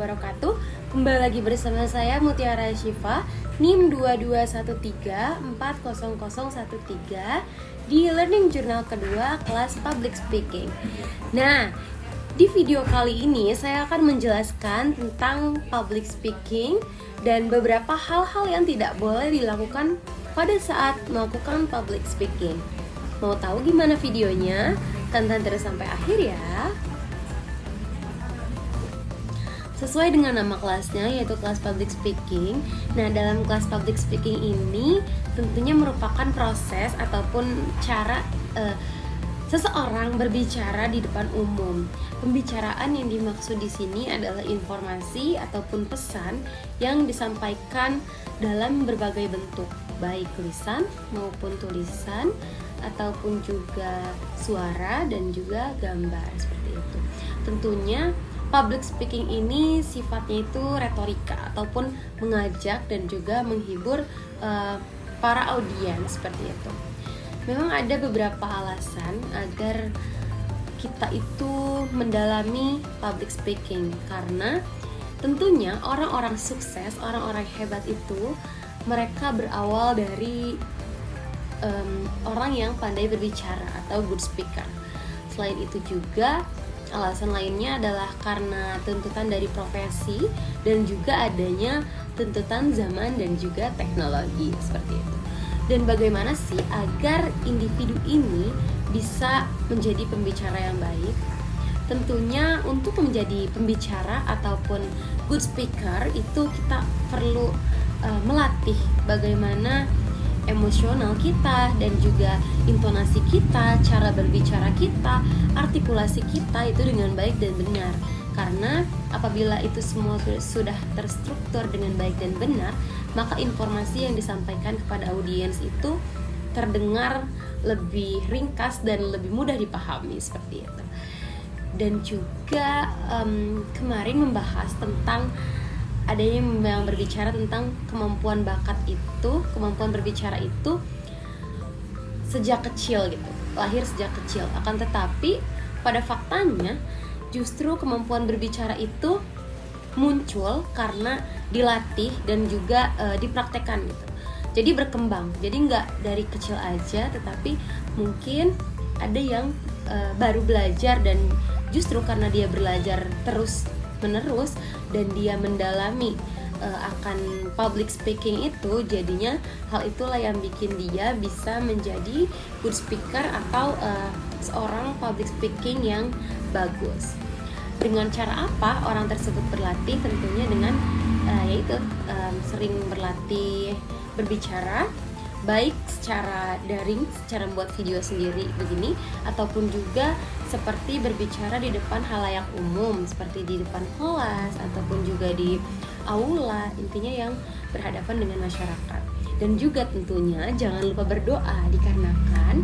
wabarakatuh. Kembali lagi bersama saya Mutiara Syifa, NIM 2213400013 di Learning Journal kedua kelas Public Speaking. Nah, di video kali ini saya akan menjelaskan tentang public speaking dan beberapa hal-hal yang tidak boleh dilakukan pada saat melakukan public speaking. Mau tahu gimana videonya? Tonton terus sampai akhir ya. Sesuai dengan nama kelasnya, yaitu kelas public speaking. Nah, dalam kelas public speaking ini tentunya merupakan proses ataupun cara seseorang berbicara di depan umum. Pembicaraan yang dimaksud di sini adalah informasi ataupun pesan yang disampaikan dalam berbagai bentuk, baik lisan maupun tulisan, ataupun juga suara dan juga gambar seperti itu. Tentunya public speaking ini sifatnya itu retorika ataupun mengajak dan juga menghibur para audiens seperti itu. Memang ada beberapa alasan agar kita itu mendalami public speaking, karena tentunya orang-orang sukses, orang-orang hebat itu mereka berawal dari orang yang pandai berbicara atau good speaker. Selain itu juga alasan lainnya adalah karena tuntutan dari profesi dan juga adanya tuntutan zaman dan juga teknologi seperti itu. Dan bagaimana sih agar individu ini bisa menjadi pembicara yang baik? Tentunya untuk menjadi pembicara ataupun good speaker itu kita perlu melatih bagaimana emosional kita dan juga intonasi kita, cara berbicara kita, artikulasi kita itu dengan baik dan benar. Karena apabila itu semua sudah terstruktur dengan baik dan benar, maka informasi yang disampaikan kepada audiens itu terdengar lebih ringkas dan lebih mudah dipahami seperti itu. Dan juga kemarin membahas tentang adanya yang berbicara tentang kemampuan bakat itu, kemampuan berbicara itu sejak kecil gitu, lahir sejak kecil. Akan tetapi pada faktanya justru kemampuan berbicara itu muncul karena dilatih dan juga dipraktekkan gitu. Jadi berkembang, jadi nggak dari kecil aja, tetapi mungkin ada yang baru belajar dan justru karena dia belajar terus menerus dan dia mendalami akan public speaking itu, jadinya hal itulah yang bikin dia bisa menjadi good speaker atau seorang public speaking yang bagus. Dengan cara apa orang tersebut berlatih? Tentunya dengan yaitu sering berlatih berbicara, baik secara daring, secara membuat video sendiri begini, ataupun juga seperti berbicara di depan halayak umum, seperti di depan kelas ataupun juga di aula, intinya yang berhadapan dengan masyarakat. Dan juga tentunya jangan lupa berdoa, dikarenakan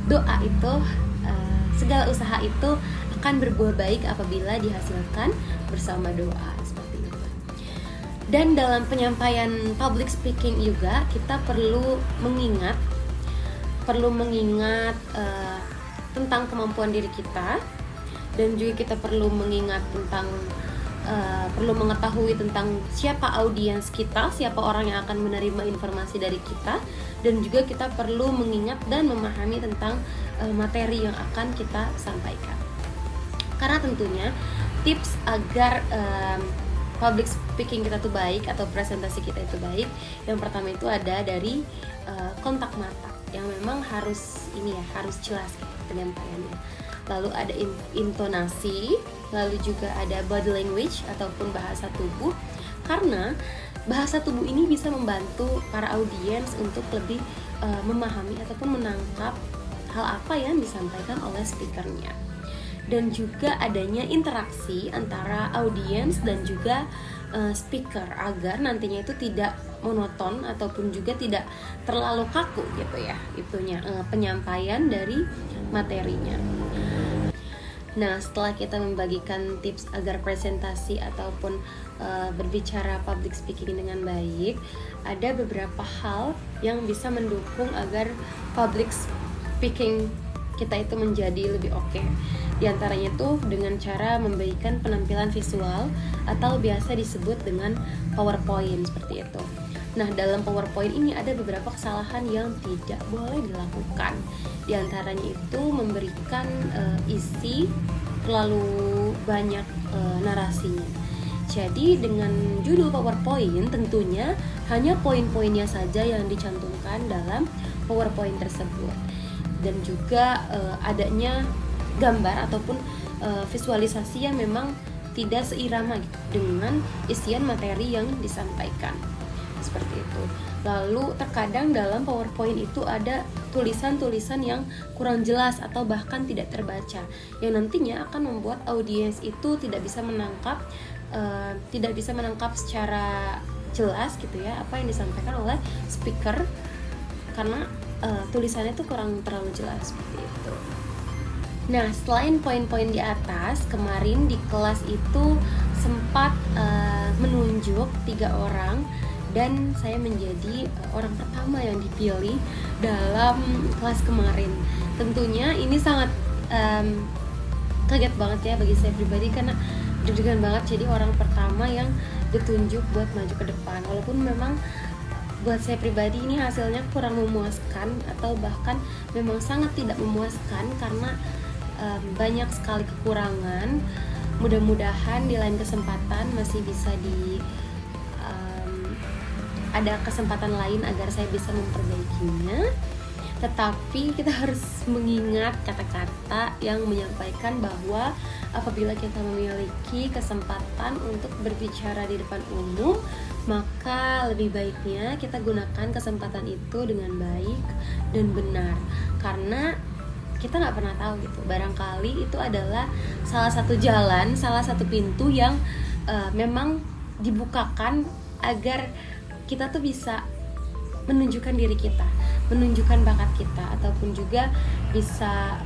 doa itu segala usaha itu akan berbuah baik apabila dihasilkan bersama doa seperti itu. Dan dalam penyampaian public speaking juga kita perlu mengingat tentang kemampuan diri kita, dan juga kita perlu mengingat tentang perlu mengetahui tentang siapa audiens kita, siapa orang yang akan menerima informasi dari kita, dan juga kita perlu mengingat dan memahami tentang materi yang akan kita sampaikan. Karena tentunya tips agar public speaking kita tuh baik atau presentasi kita itu baik, yang pertama itu ada dari kontak mata yang memang harus harus jelas penyampaiannya. Lalu ada intonasi, lalu juga ada body language ataupun bahasa tubuh, karena bahasa tubuh ini bisa membantu para audiens untuk lebih memahami ataupun menangkap hal apa yang disampaikan oleh speakernya. Dan juga adanya interaksi antara audiens dan juga speaker agar nantinya itu tidak monoton ataupun juga tidak terlalu kaku gitu ya, penyampaian dari materinya. Nah, setelah kita membagikan tips agar presentasi ataupun berbicara public speaking dengan baik, ada beberapa hal yang bisa mendukung agar public speaking kita itu menjadi lebih oke. Di antaranya itu dengan cara memberikan penampilan visual atau biasa disebut dengan PowerPoint seperti itu. Nah, dalam PowerPoint ini ada beberapa kesalahan yang tidak boleh dilakukan. Di antaranya itu memberikan isi terlalu banyak narasinya. Jadi dengan judul PowerPoint tentunya hanya poin-poinnya saja yang dicantumkan dalam PowerPoint tersebut. Dan juga adanya gambar ataupun visualisasi yang memang tidak seirama dengan isian materi yang disampaikan. Seperti itu. Lalu terkadang dalam PowerPoint itu ada tulisan-tulisan yang kurang jelas atau bahkan tidak terbaca, yang nantinya akan membuat audiens itu tidak bisa menangkap secara jelas gitu ya apa yang disampaikan oleh speaker, karena tulisannya itu kurang terlalu jelas seperti itu. Nah, selain poin-poin di atas, kemarin di kelas itu sempat menunjuk 3 orang dan saya menjadi orang pertama yang dipilih dalam kelas kemarin. Tentunya ini sangat kaget banget ya bagi saya pribadi, karena deg-degan banget jadi orang pertama yang ditunjuk buat maju ke depan. Walaupun memang buat saya pribadi ini hasilnya kurang memuaskan atau bahkan memang sangat tidak memuaskan karena banyak sekali kekurangan. Mudah-mudahan di lain kesempatan masih bisa ada kesempatan lain agar saya bisa memperbaikinya. Tetapi kita harus mengingat kata-kata yang menyampaikan bahwa apabila kita memiliki kesempatan untuk berbicara di depan umum, maka lebih baiknya kita gunakan kesempatan itu dengan baik dan benar. Karena kita nggak pernah tahu gitu, barangkali itu adalah salah satu jalan, salah satu pintu yang memang dibukakan agar kita tuh bisa menunjukkan diri kita, menunjukkan bakat kita, ataupun juga bisa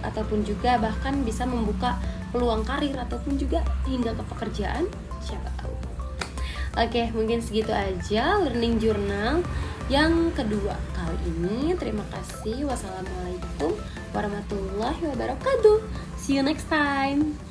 ataupun juga bahkan bisa membuka peluang karir ataupun juga hingga ke pekerjaan, siapa tahu. Oke, mungkin segitu aja learning journal yang kedua kali ini. Terima kasih. Wassalamualaikum warahmatullahi wabarakatuh. See you next time.